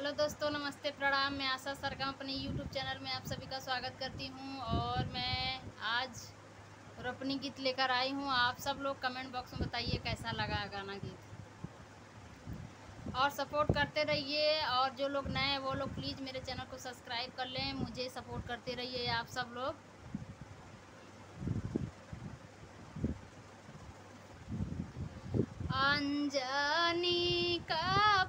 Hello दोस्तों, नमस्ते, प्रणाम। मैं आशा सरगम अपने यूट्यूब चैनल में आप सभी का स्वागत करती हूं और मैं आज रोपनी गीत लेकर आई हूं। आप सब लोग कमेंट बॉक्स में बताइए कैसा लगा गाना गीत और सपोर्ट करते रहिए। और जो लोग नए हैं वो लोग प्लीज़ मेरे चैनल को सब्सक्राइब कर लें, मुझे सपोर्ट करते रहिए आप सब लोग। अंजनी का